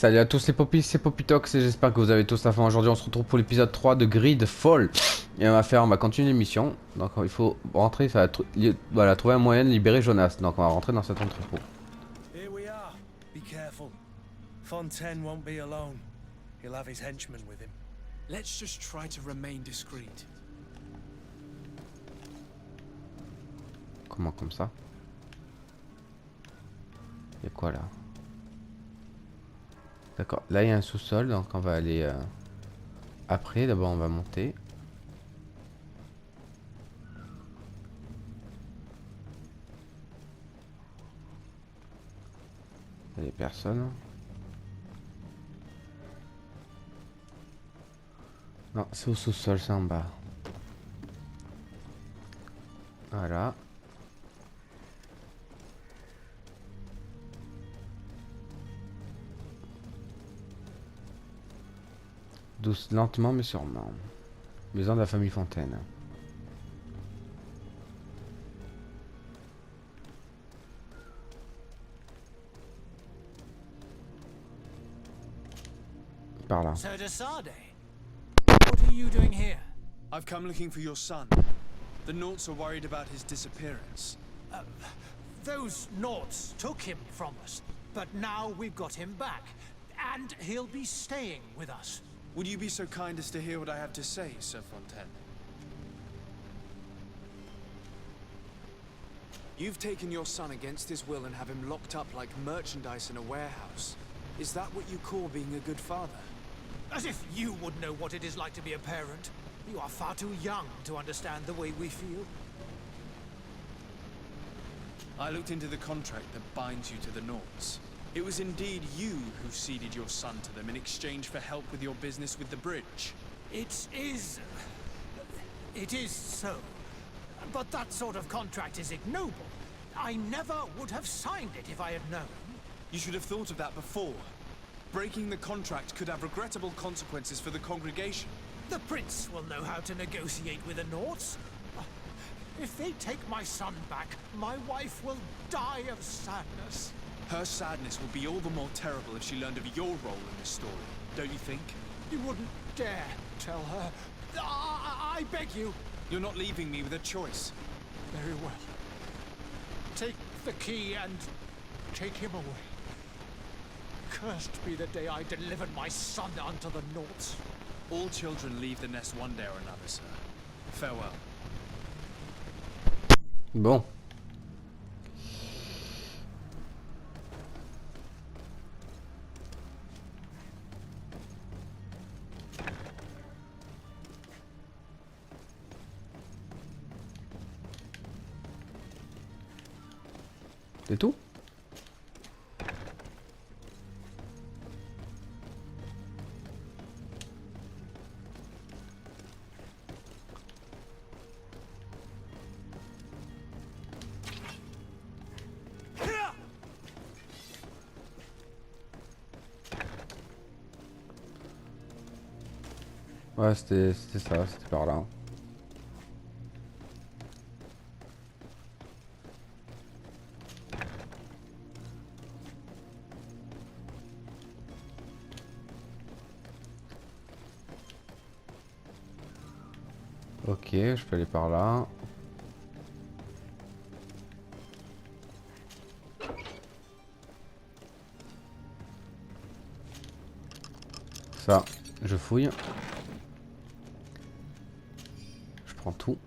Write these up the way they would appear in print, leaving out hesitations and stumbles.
Salut à tous les popis, c'est Popitox et j'espère que vous avez tous la fin. Aujourd'hui on se retrouve pour l'épisode 3 de GreedFall. Et on va continuer l'émission. Donc il faut rentrer, voilà, trouver un moyen de libérer Jonas. Donc on va rentrer dans cet entrepôt. Here we are. Be careful. Fontaine won't be alone. He'll have his henchmen with him. Let's just try to remain discreet. Comment comme ça? Il y a quoi là? D'accord, là il y a un sous-sol, donc on va aller après. D'abord on va monter. Il y a des personnes. Non, c'est au sous-sol, c'est en bas. Voilà. Douce, lentement mais sûrement. Maison de la famille Fontaine. Par là. So Desade, what are you doing here? I've come looking for your son. The Naughts are worried about his disappearance. Those Naughts took him from us, but now we've got him back, and he'll be staying with us. Would you be so kind as to hear what I have to say, Sir Fontaine? You've taken your son against his will and have him locked up like merchandise in a warehouse. Is that what you call being a good father? As if you would know what it is like to be a parent. You are far too young to understand the way we feel. I looked into the contract that binds you to the Naughts. It was indeed you who ceded your son to them in exchange for help with your business with the bridge. It is so. But that sort of contract is ignoble. I never would have signed it if I had known. You should have thought of that before. Breaking the contract could have regrettable consequences for the congregation. The prince will know how to negotiate with the Naughts. If they take my son back, my wife will die of sadness. Her sadness will be all the more terrible if she learned of your role in this story, don't you think? You wouldn't dare tell her. I beg you. You're not leaving me with a choice. Very well. Take the key and take him away. Cursed be the day I delivered my son unto the Naughts. All children leave the nest one day or another, sir. Farewell. Bon. C'est tout? Ouais, c'était ça, c'était par là. Ok, je peux aller par là. Ça, je fouille. Je prends tout.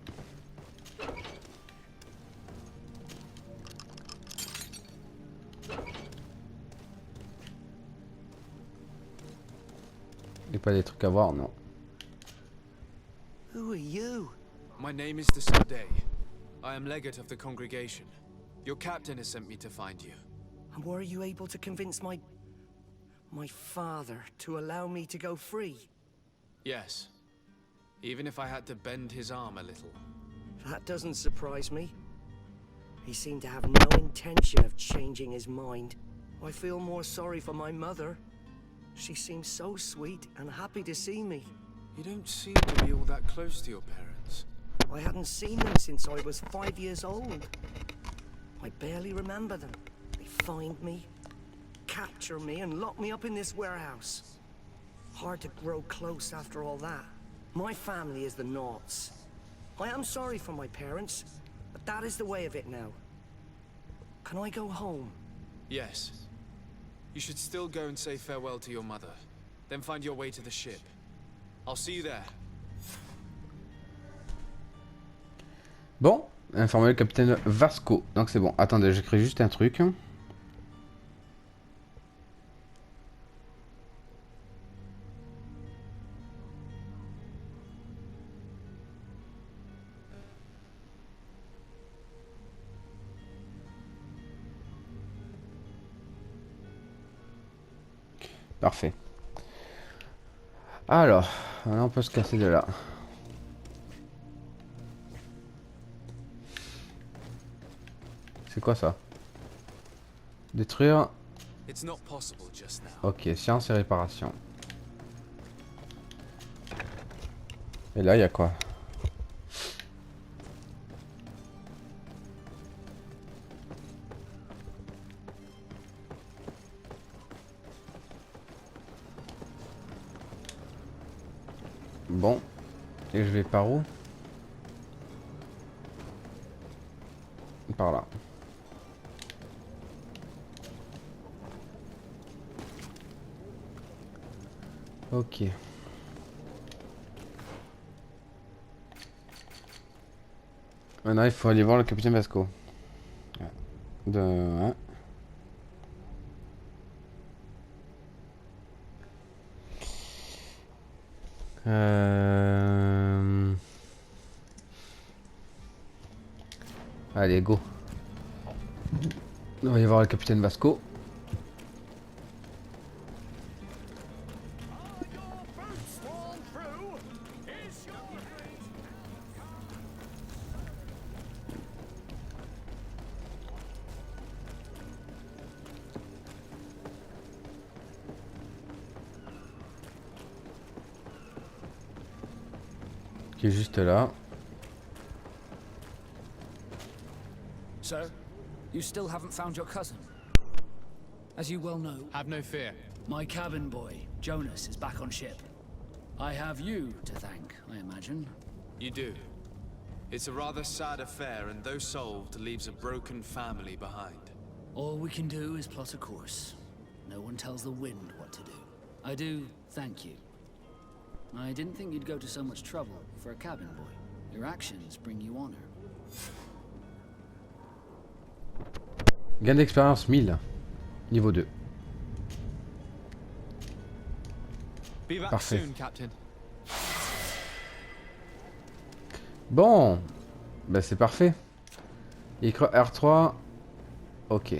Et pas des trucs à voir, non. Who are you? My name is Desade. I am legate of the congregation. Your captain has sent me to find you. And were you able to convince my father to allow me to go free? Yes. Even if I had to bend his arm a little. That doesn't surprise me. He seemed to have no intention of changing his mind. I feel more sorry for my mother. She seems so sweet and happy to see me. You don't seem to be all that close to your parents. I hadn't seen them since I was 5 years old. I barely remember them. They find me, capture me and lock me up in this warehouse. Hard to grow close after all that. My family is the Naughts. I am sorry for my parents, but that is the way of it now. Can I go home? Yes. You should still go and say farewell to your mother. Then find your way to the ship. I'll see you there. Bon, informer le capitaine Vasco. Donc c'est bon. Attendez, j'écris juste un truc. Parfait. Alors, là on peut se casser de là. C'est quoi ça? Détruire. It's not possible just now. Ok, science et réparation. Et là, il y a quoi? Bon. Et je vais par où? Par là. Ok. Maintenant, il faut aller voir le capitaine Vasco. De... Allez, go. On va y voir le capitaine Vasco. Qui est juste là. So, you still haven't found your cousin? As you well know, Have no fear. my cabin boy, Jonas, is back on ship. I have you to thank, I imagine. You do. It's a rather sad affair, and though solved, leaves a broken family behind. All we can do is plot a course. No one tells the wind what to do. I do thank you. I didn't think you'd go to so much trouble for a cabin boy. Your actions bring you honor. Gain d'expérience 1000. Niveau 2. Be back Parfait. soon, Captain. Bon. Ben c'est parfait. Écran R3. Ok.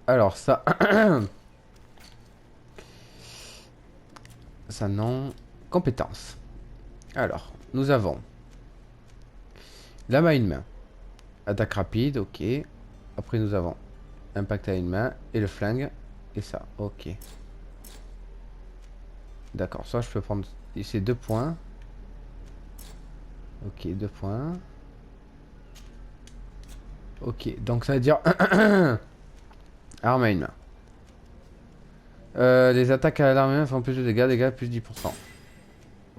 Alors ça... ça non... Compétences. Alors, nous avons... La main à une main. Attaque rapide, ok. Après nous avons impact à une main et le flingue et ça, ok. D'accord, ça je peux prendre ici 2 points. Ok, 2 points. Ok, donc ça veut dire arme à une main. Les attaques à l'arme à une main font plus de dégâts plus 10%.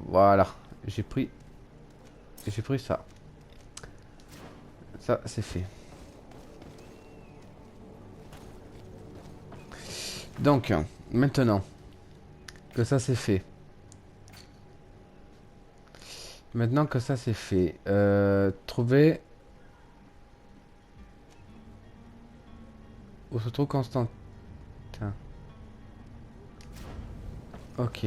Voilà, j'ai pris ça. Ça c'est fait. Donc, maintenant que ça c'est fait. Maintenant que ça c'est fait, trouver où se trouve Constantin. Ok.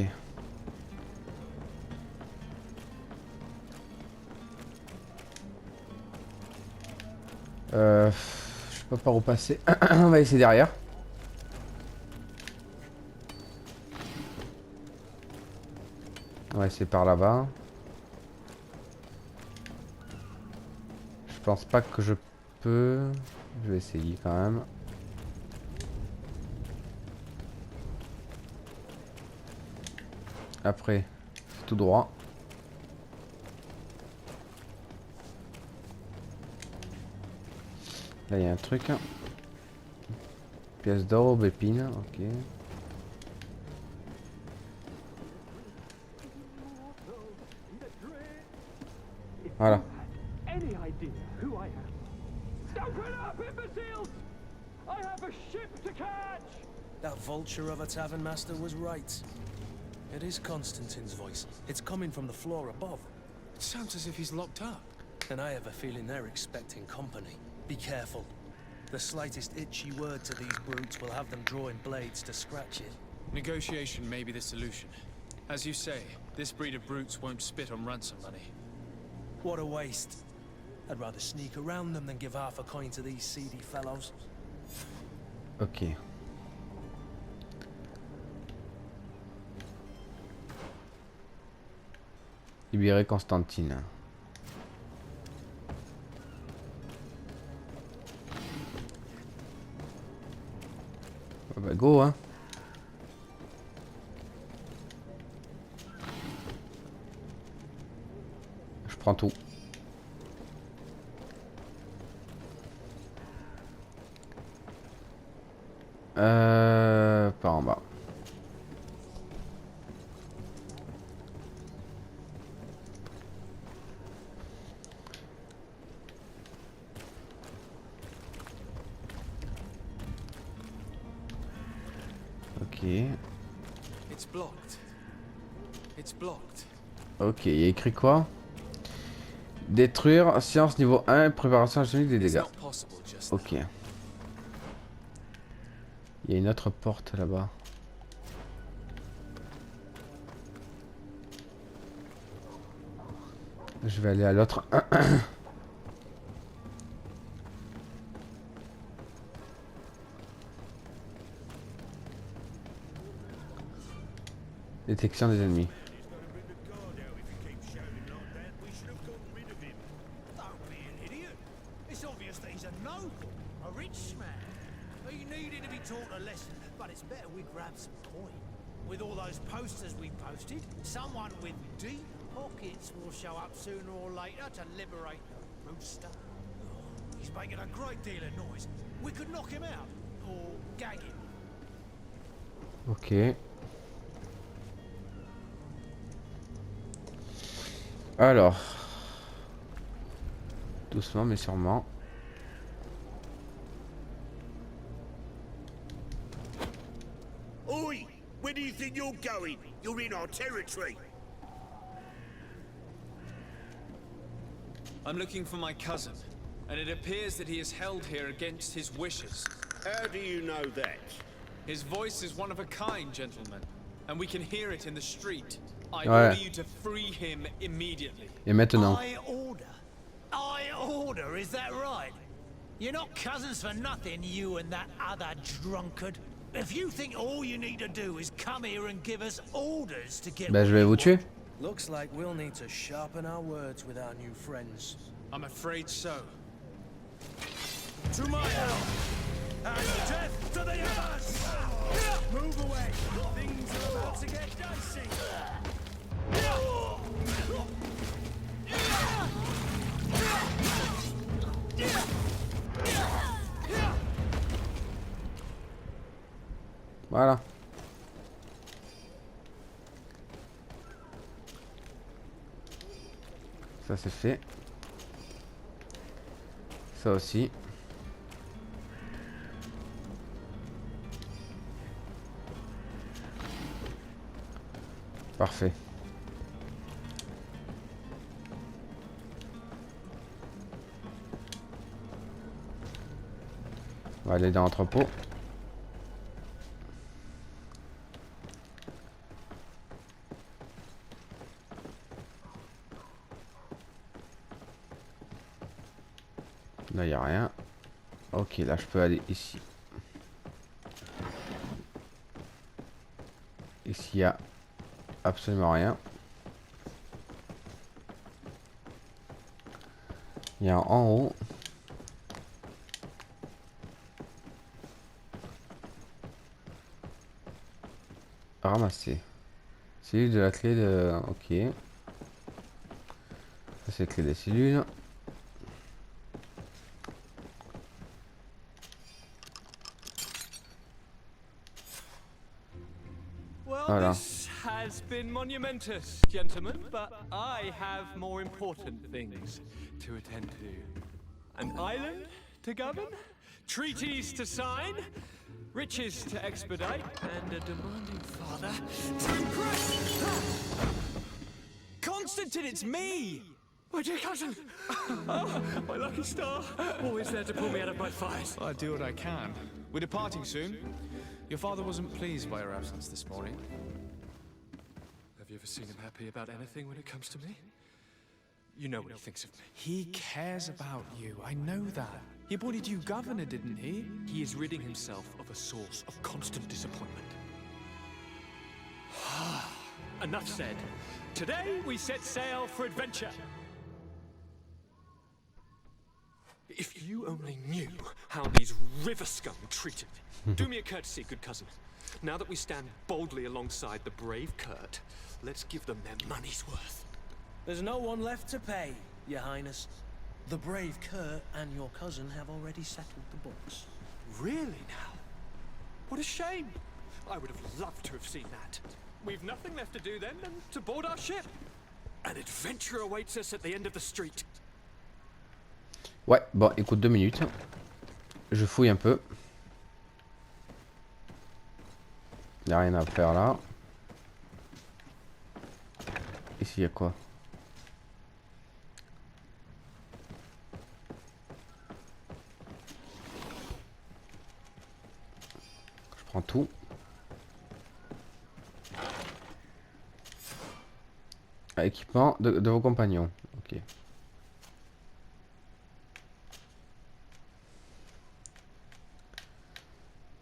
Je sais pas par où passer. On va essayer derrière. On va essayer par là-bas. Je pense pas que je peux. Je vais essayer quand même. Après, c'est tout droit. Là, il y a un truc. Pièce d'or, aubépine, ok. Voilà. Any idea who I am? Open up, imbeciles! I have a ship to catch! That vulture of a tavern master was right. It is Constantine's voice. It's coming from the floor above. It sounds as if he's locked up. And I have a feeling they're expecting company. Be careful. The slightest itchy word to these brutes will have them drawing blades to scratch it. Negotiation may be the solution. As you say, this breed of brutes won't spit on ransom money. What a waste. I'd rather sneak around them than give half a coin to these seedy fellows. Ok. Libérer Constantine. Ah bah go hein. Je prends tout. Par en bas. Ok. It's blocked. It's blocked. Ok, il y a écrit quoi? Détruire, science niveau 1, préparation alchimique des It's dégâts. not possible just now. Ok. Il y a une autre porte là-bas. Je vais aller à l'autre. Détection des ennemis. Don't be an idiot. It's obvious that he's a noble, a rich man. He needed to be taught a lesson, but it's better we grab some coin. With all those posters we posted, someone with deep pockets will show up sooner or later to liberate the rooster. Oh, he's making a great deal of noise. We could knock him out, or gag him. Ok. Alors. Doucement mais sûrement. Oi! Where do you think you're going? You're in our territory. I'm looking for my cousin, and it appears that he is held here against his wishes. How do you know that? His voice is one of a kind, gentlemen, and we can hear it in the street. I Ouais. order you to free him immediately. Et maintenant. I order, is that right? You're not cousins for nothing, you and that other drunkard. If you think all you need to do is come here and give us orders to get Bah je vais vous tuer. Looks like we'll need to sharpen our words with our new friends. I'm afraid so. To my help! And death to the others! Move away! Things are about to get dicey! Voilà. Ça c'est fait. Ça aussi. Parfait. On va aller dans l'entrepôt. Là, il n'y a rien. Ok, là, je peux aller ici. Ici, il n'y a absolument rien. Il y a en haut. Ramasser. Cellule de la clé de... Ok. Ça, c'est la clé des cellules. Well, Voilà. this has been monumentous, gentlemen, but I have more important things to attend to. An island to govern, treaties to sign, riches to expedite, and a demanding father to impress. Constantine, it's me! My dear cousin! Oh, my lucky star! Always there to pull me out of my fires. I do what I can. We're departing soon. Your father wasn't pleased by your absence this morning. Have you ever seen him happy about anything when it comes to me? You know what he thinks of me. He cares about you, I know that. He appointed you governor, didn't he? He is ridding himself of a source of constant disappointment. Enough said. Today we set sail for adventure. If you only knew how these river scum treated me. Do me a courtesy, good cousin. Now that we stand boldly alongside the brave Kurt, let's give them their money's worth. There's no one left to pay, Your Highness. The brave Kurt and your cousin have already settled the books. Really now? What a shame. I would have loved to have seen that. We've nothing left to do then than to board our ship. An adventure awaits us at the end of the street. Ouais, bon, écoute 2 minutes. Je fouille un peu. Y'a rien à faire là. Ici y'a quoi? Je prends tout. Équipement de vos compagnons. Ok.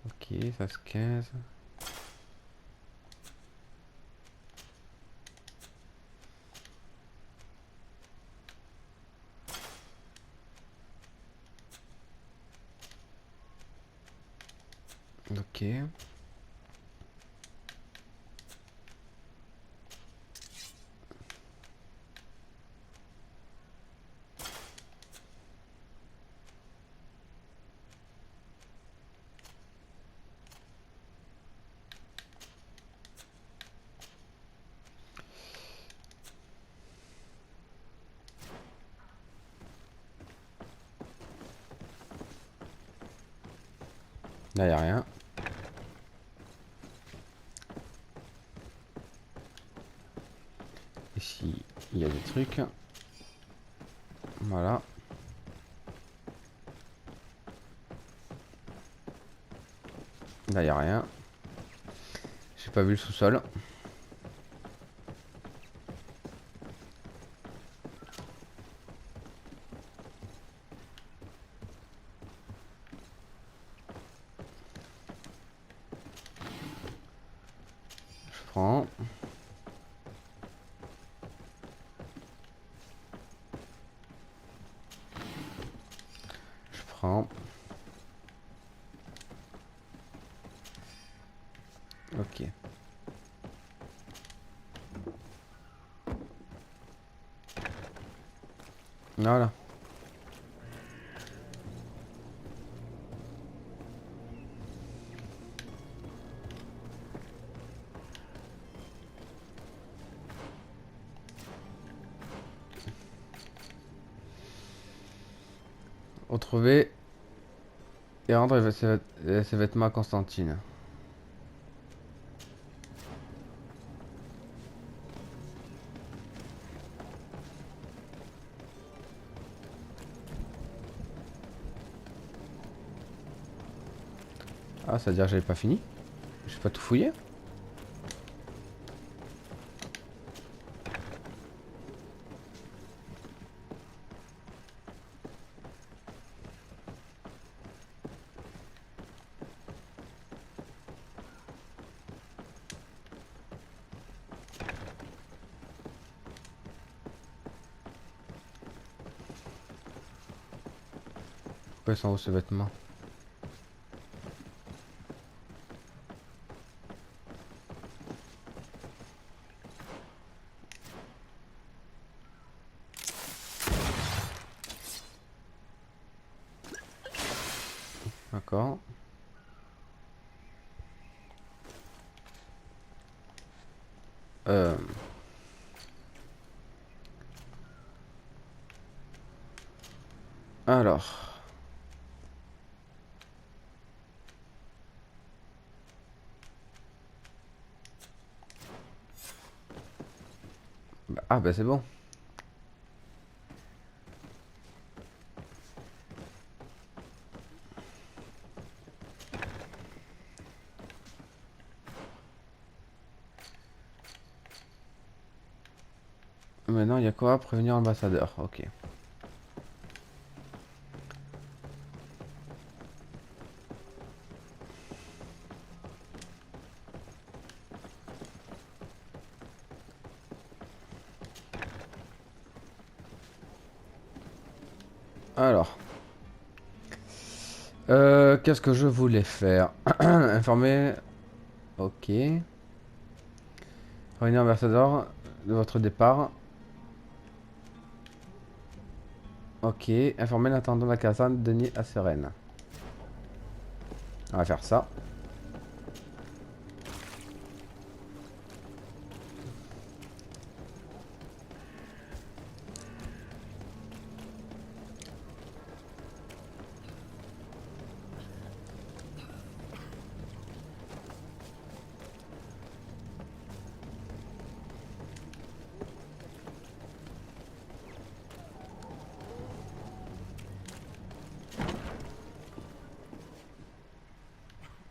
Ok, ça se 15. Ok. Là, y a rien. Ici, il y a des trucs. Voilà. Là, il n'y a rien. J'ai pas vu le sous-sol. Je prends. Je prends. Ok. Voilà. Retrouver et rendre ses vêtements à Constantine. Ah, ça veut dire que j'avais pas fini? J'ai pas tout fouillé? Pourquoi ils sont où ces vêtements? D'accord. Alors. Ah bah c'est bon. Maintenant il y a quoi? Prévenir l'ambassadeur. Ok. Alors, qu'est-ce que je voulais faire? Informer. Ok. Réunir ambassadeur de votre départ. Ok. Informer l'intendant de la caserne, Denis à Sérène. On va faire ça.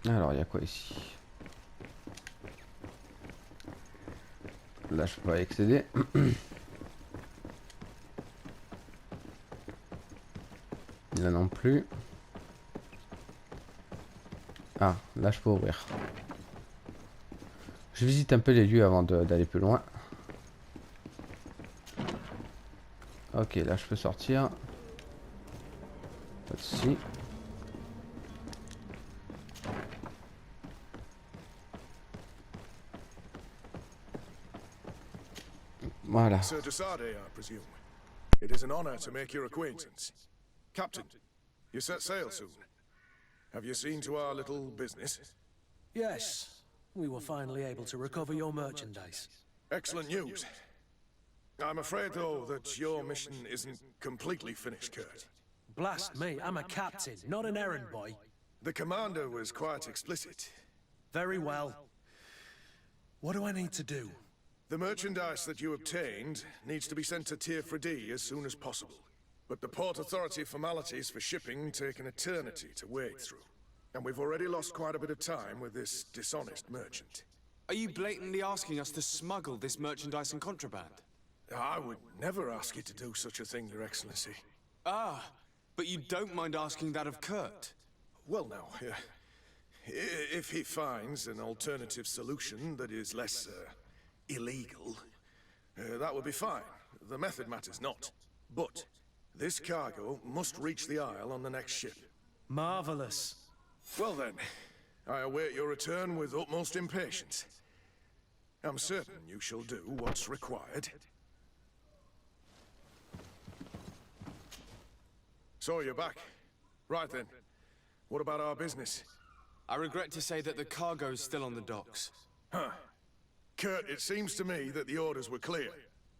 Alors, il y a quoi ici? Là, je peux pas y accéder. Là non plus. Ah, là, je peux ouvrir. Je visite un peu les lieux avant d'aller plus loin. Ok, là, je peux sortir. Pas de souci. Voilà. Sir Desade, I presume. It is an honor to make your acquaintance. Captain, you set sail soon. Have you seen to our little business? Yes, we were finally able to recover your merchandise. Excellent news. I'm afraid, though, that your mission isn't completely finished, Kurt. Blast me, I'm a captain, not an errand boy. The commander was quite explicit. Very well. What do I need to do? The merchandise that you obtained needs to be sent to Tier 3D as soon as possible. But the Port Authority formalities for shipping take an eternity to wade through. And we've already lost quite a bit of time with this dishonest merchant. Are you blatantly asking us to smuggle this merchandise and contraband? I would never ask you to do such a thing, Your Excellency. Ah, but you don't mind asking that of Kurt? Well, now, if he finds an alternative solution that is less, illegal, that would be fine. The method matters not. But this cargo must reach the Isle on the next ship. Marvelous. Well then, I await your return with utmost impatience. I'm certain you shall do what's required. So you're back. Right then. What about our business? I regret to say that the cargo's still on the docks. Huh. Kurt, it seems to me that the orders were clear.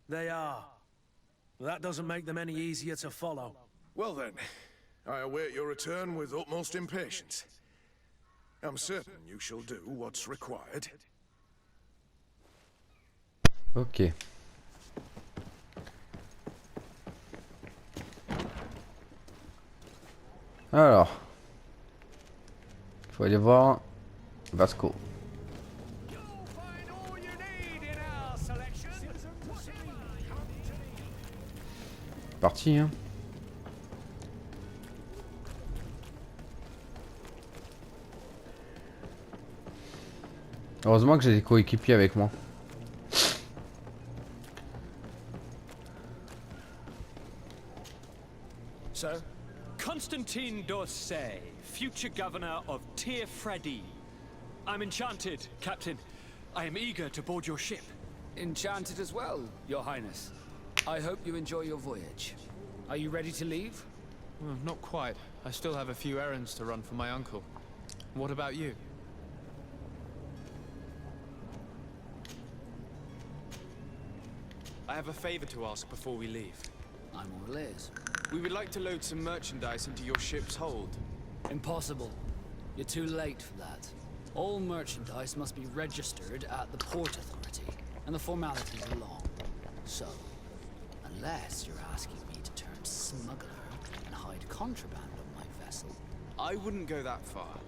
They are. That doesn't make them any easier to follow. Well then, I await your return with utmost impatience. I'm certain you shall do what's required. Ok. Alors. Il faut aller voir Vasco. Parti, hein. Heureusement que j'ai des coéquipiers avec moi. Sir? Constantine d'Orsay, future governor of Tier Freddy. I'm enchanted, Captain. I am eager to board your ship. Enchanted as well, Your Highness. I hope you enjoy your voyage. Are you ready to leave? Well, not quite. I still have a few errands to run for my uncle. What about you? I have a favor to ask before we leave. I'm all ears. We would like to load some merchandise into your ship's hold. Impossible. You're too late for that. All merchandise must be registered at the Port Authority, and the formalities are long. So, unless you're asking me to turn smuggler and hide contraband on my vessel. I wouldn't go that far.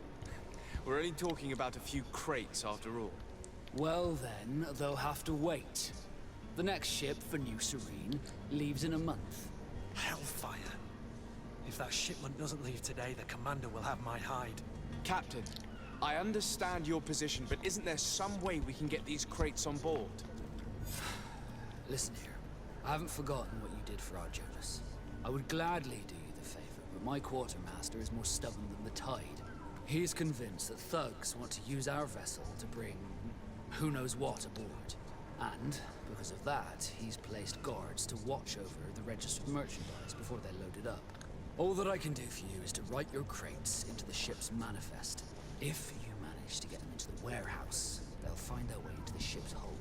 We're only talking about a few crates after all. Well then, they'll have to wait. The next ship for New Serene leaves in a month. Hellfire. If that shipment doesn't leave today, the commander will have my hide. Captain, I understand your position, but isn't there some way we can get these crates on board? Listen here, I haven't forgotten what you did for our Jonas. I would gladly do you the favor, but my quartermaster is more stubborn than the tide. He is convinced that thugs want to use our vessel to bring who knows what aboard. And, because of that, he's placed guards to watch over the registered merchandise before they're loaded up. All that I can do for you is to write your crates into the ship's manifest. If you manage to get them into the warehouse, they'll find their way into the ship's hold.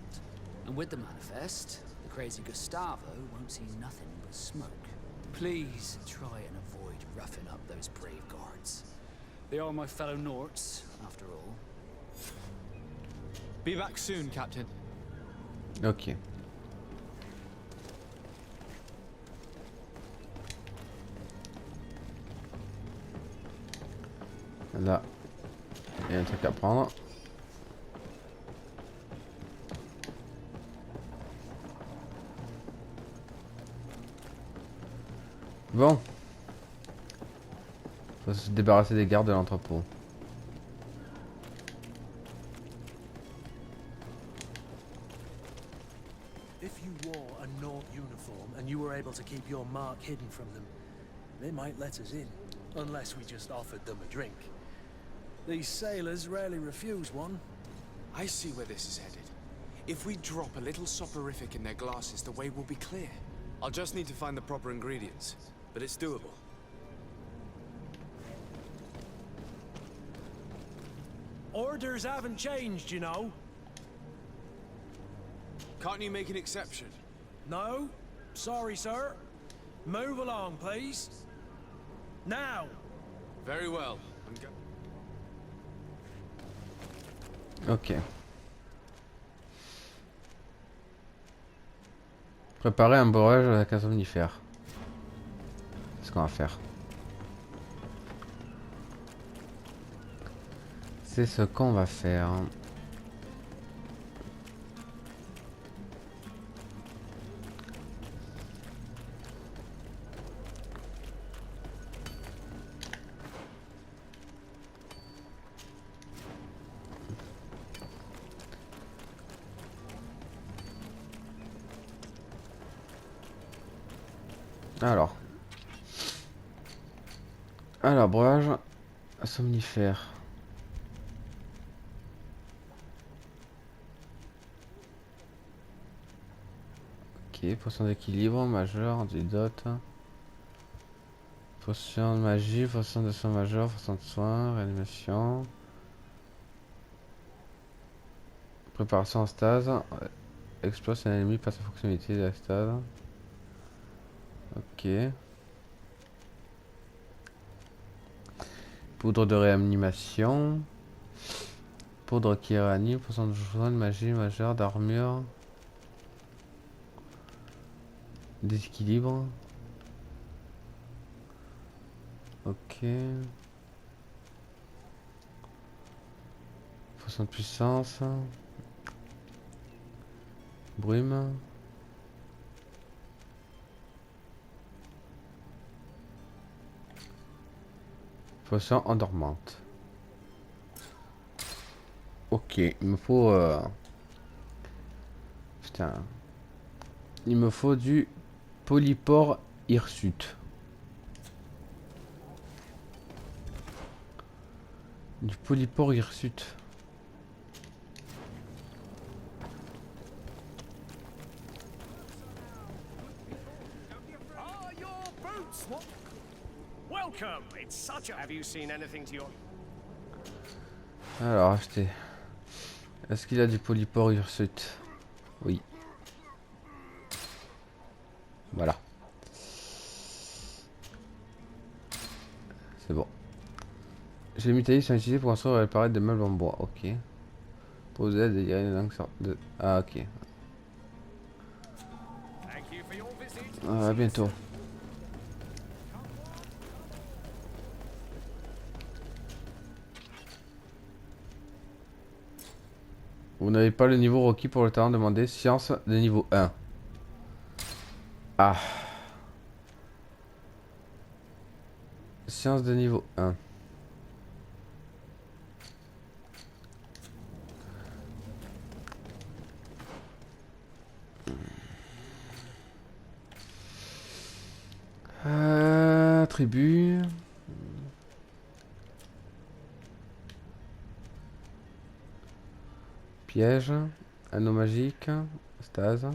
And with the manifest, the crazy Gustavo won't see nothing but smoke. Please try and avoid roughing up those brave guards. They are my fellow Norts, after all. Be back soon, Captain. Ok. Là, il y a un truc à prendre. Bon. Faut se débarrasser des gardes de l'entrepôt. If you wore a Nort uniform and you were able to keep your mark hidden from them, they might let us in, unless we just offered them a drink. These sailors rarely refuse one. I see where this is headed. If we drop a little soporific in their glasses, the way will be clear. I'll just need to find the proper ingredients, but it's doable. Orders haven't changed, you know. Can't you make an exception? No? Sorry, sir. Move along, please. Now! Very well. Ok. Préparer un borage avec un somnifère. C'est ce qu'on va faire. C'est ce qu'on va faire. Alors, breuvage somnifère. Ok, potion d'équilibre, majeur, antidote. Potion de magie, potion de soin majeur, potion de soin, réanimation. Préparation en stase. Explose un ennemi, passe à fonctionnalité de la stase. Ok. Poudre de réanimation. Poudre qui réanime. Potion de soin de magie majeure, d'armure. Déséquilibre. Ok. Potion de puissance. Brume. Potion endormante. Ok, il me faut... Putain. Il me faut du polypore hirsute. Du polypore hirsute. Welcome. It's such a... Have you seen anything to your... Alors, acheter. Est-ce qu'il a du polypore hirsute? Oui. Voilà. C'est bon. J'ai mis taillés sont utilisés pour construire et réparer des meubles en bois. Ok. Pour vous aider, il y a une langue sorte de... Ah ok. À bientôt. Vous n'avez pas le niveau requis pour le talent demandé. Science de niveau 1. Ah. Science de niveau 1. Tribu. Piège. Anneau magique. Stase.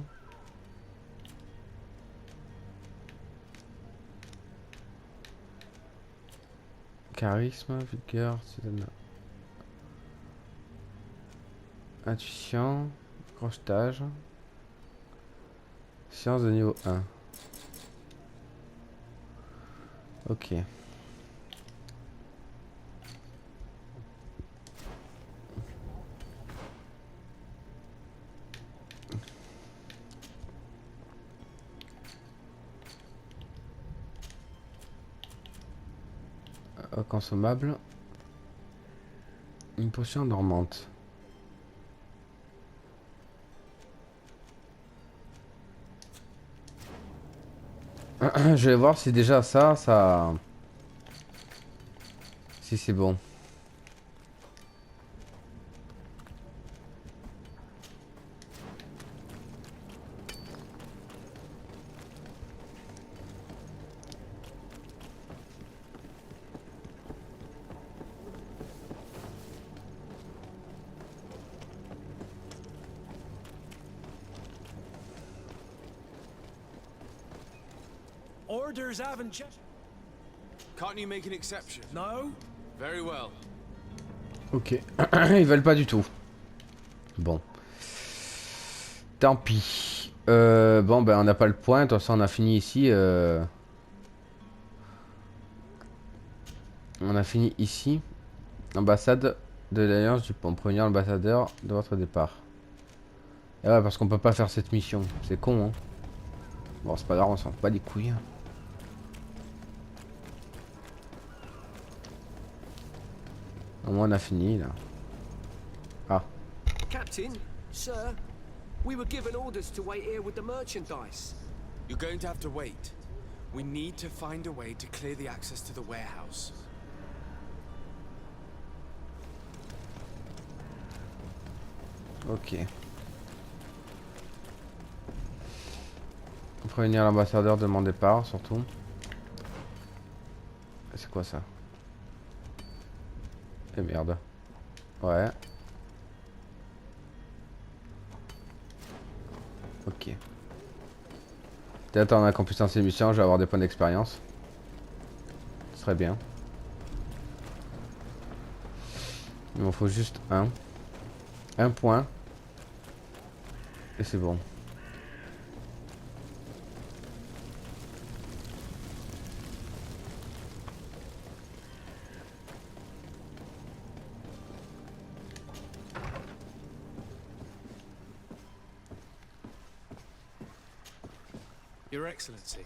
Charisme, vigueur, intuition, crochetage. Science de niveau 1. Ok. Consommable. Une potion dormante. Je vais voir si déjà ça... Si c'est bon. Orders haven't changed. Can't you make an exception? No? Very well. Ok. Ils veulent pas du tout. Bon. Tant pis. Bon, ben on n'a pas le point. De toute façon, on a fini ici. On a fini ici. Ambassade de l'Alliance du Pont. Prévenir l'ambassadeur de votre départ. Et ouais, parce qu'on peut pas faire cette mission. C'est con, hein. Bon, c'est pas grave, on s'en fout pas les couilles. Au moins, on a fini, là. Ah. Captain, sir, we were given orders to wait here with the merchandise. You're going to have to wait. We need to find a way to clear the access to the warehouse. Ok. Prévenir l'ambassadeur de mon départ, surtout. C'est quoi ça? Et merde. Ouais. Ok. Peut-être en accomplissant ces missions, je vais avoir des points d'expérience. Ce serait bien. Il m'en faut juste un. Un point. Et c'est bon. Your Excellency.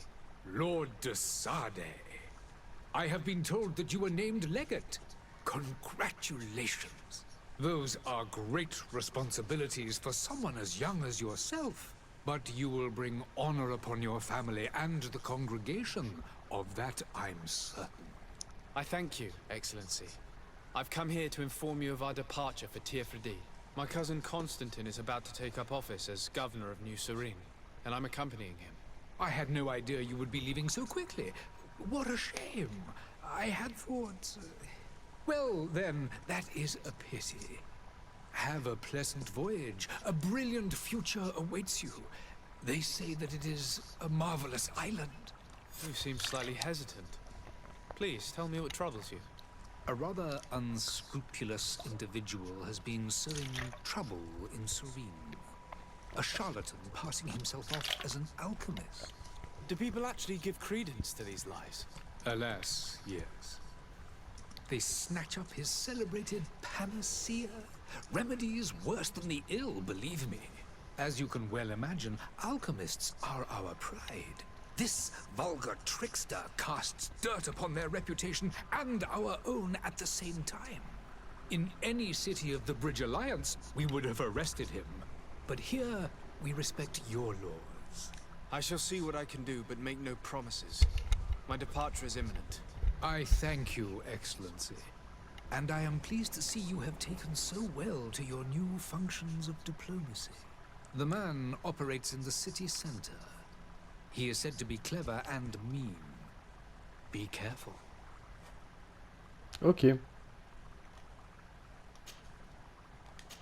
Lord de Sade. I have been told that you were named Legate. Congratulations. Those are great responsibilities for someone as young as yourself. But you will bring honor upon your family and the congregation. Of that I'm certain. I thank you, Excellency. I've come here to inform you of our departure for Tiefredi. My cousin Constantine is about to take up office as governor of New Serene, and I'm accompanying him. I had no idea you would be leaving so quickly. What a shame. I had thought... Well, then, that is a pity. Have a pleasant voyage. A brilliant future awaits you. They say that it is a marvelous island. You seem slightly hesitant. Please, tell me what troubles you. A rather unscrupulous individual has been sowing trouble in Serene. A charlatan passing himself off as an alchemist. Do people actually give credence to these lies? Alas, yes. They snatch up his celebrated panacea. Remedies worse than the ill, believe me. As you can well imagine, alchemists are our pride. This vulgar trickster casts dirt upon their reputation and our own at the same time. In any city of the Bridge Alliance, we would have arrested him. But here, we respect your laws. I shall see what I can do, but make no promises. My departure is imminent. I thank you, Excellency. And I am pleased to see you have taken so well to your new functions of diplomacy. The man operates in the city center. He is said to be clever and mean. Be careful. Ok.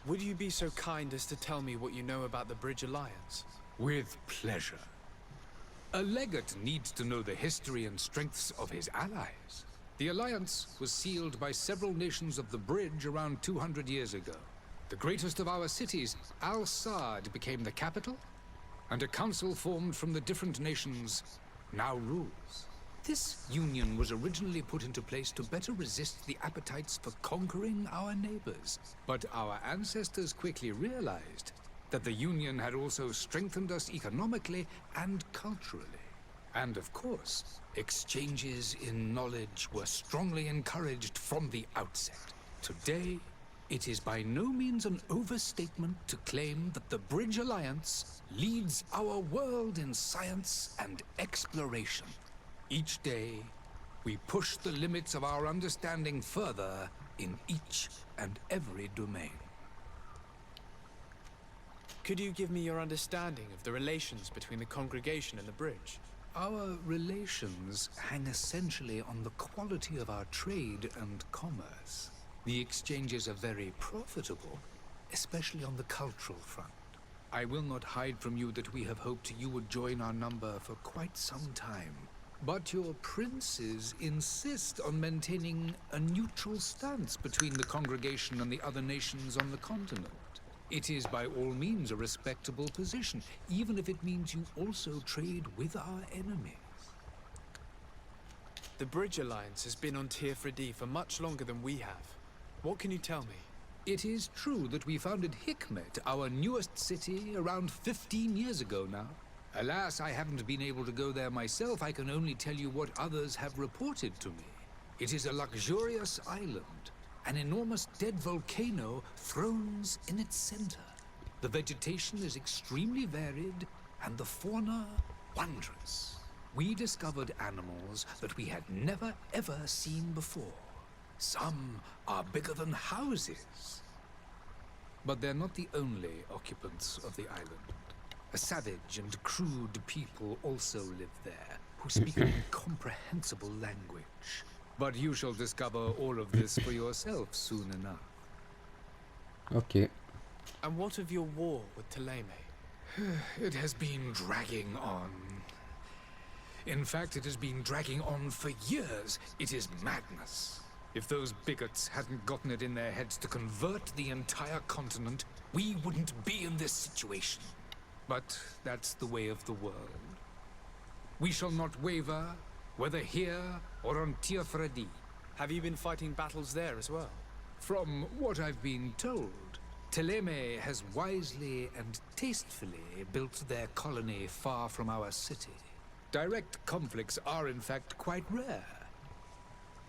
Would you be so kind as to tell me what you know about the Bridge Alliance? With pleasure. A legate needs to know the history and strengths of his allies. The alliance was sealed by several nations of the Bridge around 200 years ago. The greatest of our cities, Al-Sad, became the capital, and a council formed from the different nations now rules. This union was originally put into place to better resist the appetites for conquering our neighbors. But our ancestors quickly realized that the union had also strengthened us economically and culturally. And of course, exchanges in knowledge were strongly encouraged from the outset. Today, it is by no means an overstatement to claim that the Bridge Alliance leads our world in science and exploration. Each day, we push the limits of our understanding further in each and every domain. Could you give me your understanding of the relations between the congregation and the bridge? Our relations hang essentially on the quality of our trade and commerce. The exchanges are very profitable, especially on the cultural front. I will not hide from you that we have hoped you would join our number for quite some time. But your princes insist on maintaining a neutral stance between the congregation and the other nations on the continent. It is by all means a respectable position, even if it means you also trade with our enemies. The Bridge Alliance has been on Tier for much longer than we have. What can you tell me? It is true that we founded Hikmet, our newest city, around 15 years ago now. Alas, I haven't been able to go there myself. I can only tell you what others have reported to me. It is a luxurious island. An enormous dead volcano thrones in its center. The vegetation is extremely varied, and the fauna wondrous. We discovered animals that we had never ever seen before. Some are bigger than houses. But they're not the only occupants of the island. A savage and crude people also live there, who speak an incomprehensible language. But you shall discover all of this for yourself soon enough. Ok. And what of your war with Thélème? It has been dragging on. In fact, it has been dragging on for years. It is madness. If those bigots hadn't gotten it in their heads to convert the entire continent, we wouldn't be in this situation. But that's the way of the world. We shall not waver, whether here or on Tier. Have you been fighting battles there as well? From what I've been told, Thélème has wisely and tastefully built their colony far from our city. Direct conflicts are in fact quite rare.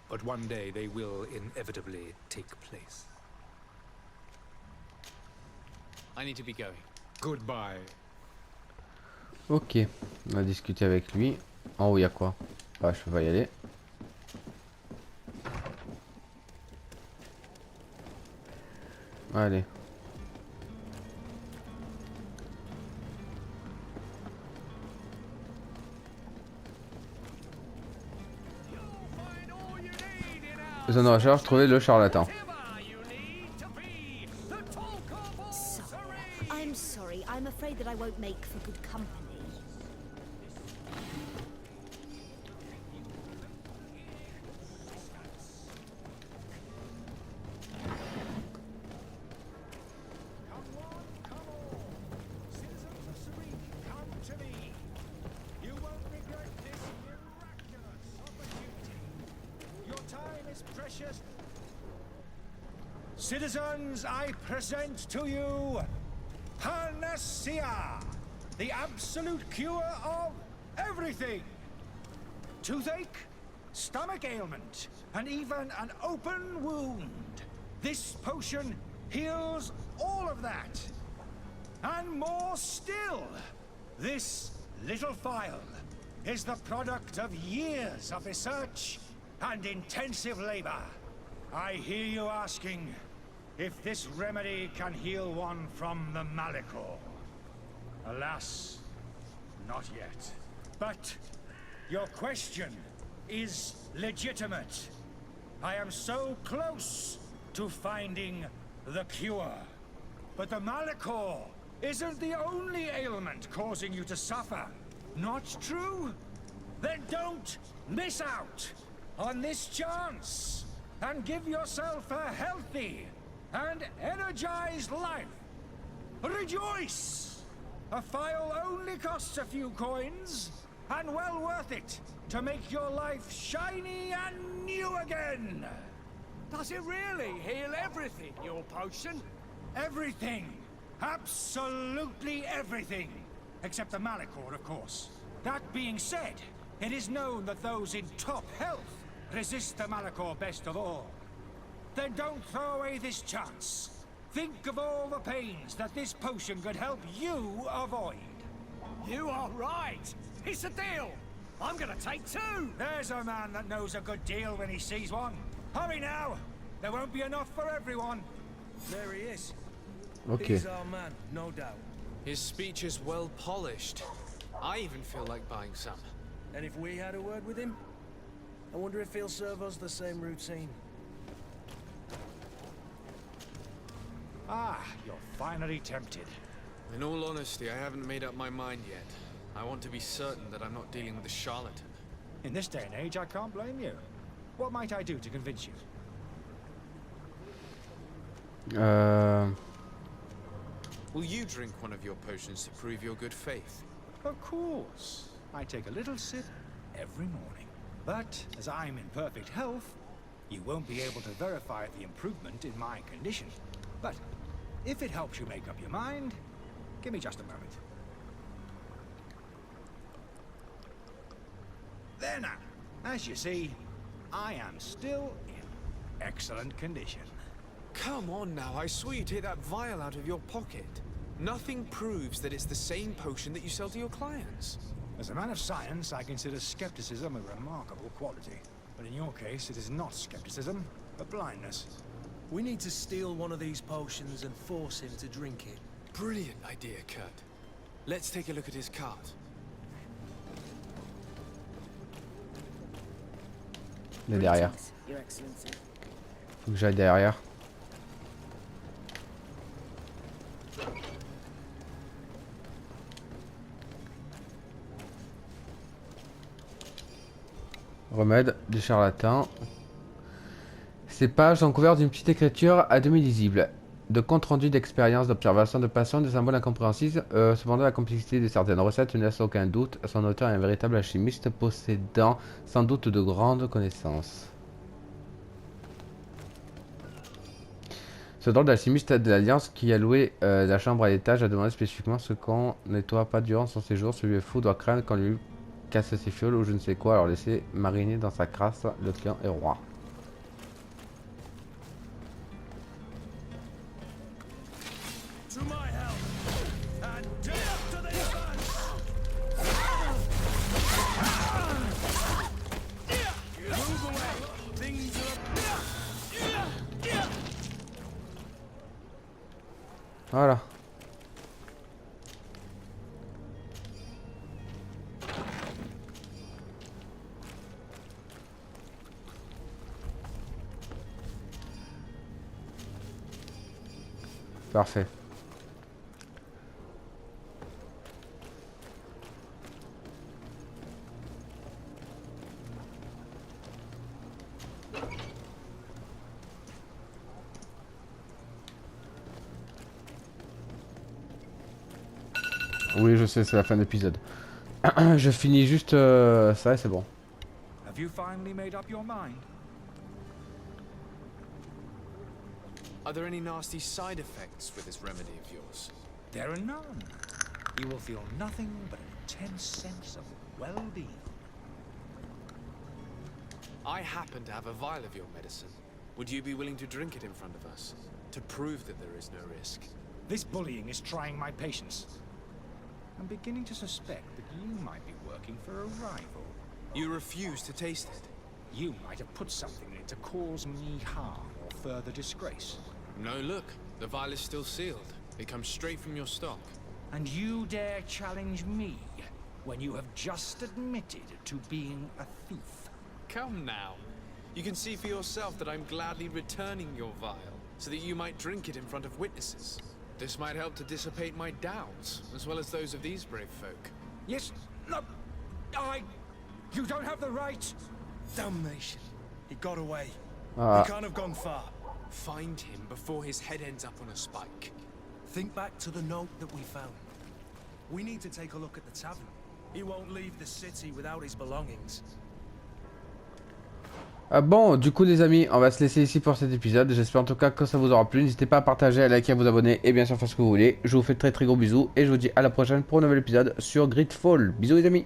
But one day they will inevitably take place. I need to be going. Goodbye. Ok. On a discuté avec lui. En haut, il y a quoi? Bah, je peux pas y aller. Allez. Zone de recherche, trouver le charlatan. I'm sorry, I'm afraid that I won't make for good company. Citizens, I present to you Panacea, the absolute cure of everything. Toothache, stomach ailment, and even an open wound. This potion heals all of that. And more still, this little phial is the product of years of research and intensive labor. I hear you asking if this remedy can heal one from the Malachor. Alas, not yet. But your question is legitimate. I am so close to finding the cure. But the Malachor isn't the only ailment causing you to suffer. Not true? Then don't miss out on this chance and give yourself a healthy and energized life. Rejoice! A phial only costs a few coins, and well worth it to make your life shiny and new again. Does it really heal everything, your potion? Everything. Absolutely everything. Except the Malachor, of course. That being said, it is known that those in top health resist the Malachor best of all. Then don't throw away this chance. Think of all the pains that this potion could help you avoid. You are right. It's a deal. I'm gonna take two. There's a man that knows a good deal when he sees one. Hurry now. There won't be enough for everyone. There he is. Ok. He's our man, no doubt. His speech is well polished. I even feel like buying some. And if we had a word with him, I wonder if he'll serve us the same routine. Ah, you're finally tempted. In all honesty, I haven't made up my mind yet. I want to be certain that I'm not dealing with a charlatan. In this day and age, I can't blame you. What might I do to convince you? Will you drink one of your potions to prove your good faith? Of course. I take a little sip every morning. But as I'm in perfect health, you won't be able to verify the improvement in my condition. But if it helps you make up your mind, give me just a moment. There now. As you see, I am still in excellent condition. Come on now, I swear you take that vial out of your pocket. Nothing proves that it's the same potion that you sell to your clients. As a man of science, I consider skepticism a remarkable quality. But in your case, it is not skepticism, but blindness. We need to steal one of these potions and force him to drink it. Brilliant idea, Kurt. Let's take a look at his cart. Il est derrière. Your Excellency. Faut que j'aille derrière. Remède du charlatan. Ces pages sont couvertes d'une petite écriture à demi lisible, de compte rendu d'expérience, d'observation, de passion, de symboles incompréhensibles. Cependant, la complexité de certaines recettes ne laisse aucun doute. Son auteur est un véritable alchimiste possédant sans doute de grandes connaissances. Ce drôle d'alchimiste de l'Alliance qui a loué la chambre à l'étage a demandé spécifiquement ce qu'on nettoie pas durant son séjour. Ce vieux fou doit craindre qu'on lui casse ses fioles ou je ne sais quoi, alors laisser mariner dans sa crasse. Le client est roi. To my help, and death to the advance! Move away! Things are... Voilà. Parfait. Oui, je sais, c'est la fin de l'épisode. Je finis juste ça et c'est bon. Have you finally made up your mind? Are there any nasty side effects with this remedy of yours? There are none. You will feel nothing but an intense sense of well-being. I happen to have a vial of your medicine. Would you be willing to drink it in front of us, to prove that there is no risk? This bullying is trying my patience. I'm beginning to suspect that you might be working for a rival. You refuse to taste it? You might have put something in it to cause me harm or further disgrace. No, look. The vial is still sealed. It comes straight from your stock. And you dare challenge me when you have just admitted to being a thief? Come now. You can see for yourself that I'm gladly returning your vial, so that you might drink it in front of witnesses. This might help to dissipate my doubts, as well as those of these brave folk. Yes, no, you don't have the right. Damnation. He got away. He Ah. can't have gone far. Find him before his head ends up on a spike. Think back to the note that we found. We need to take a look at the tavern. He won't leave the city without his belongings. Bon, du coup les amis, on va se laisser ici pour cet épisode. J'espère en tout cas que ça vous aura plu. N'hésitez pas à partager, à liker, à vous abonner et bien sûr faire ce que vous voulez. Je vous fais de très gros bisous et je vous dis à la prochaine pour un nouvel épisode sur GreedFall. Bisous les amis.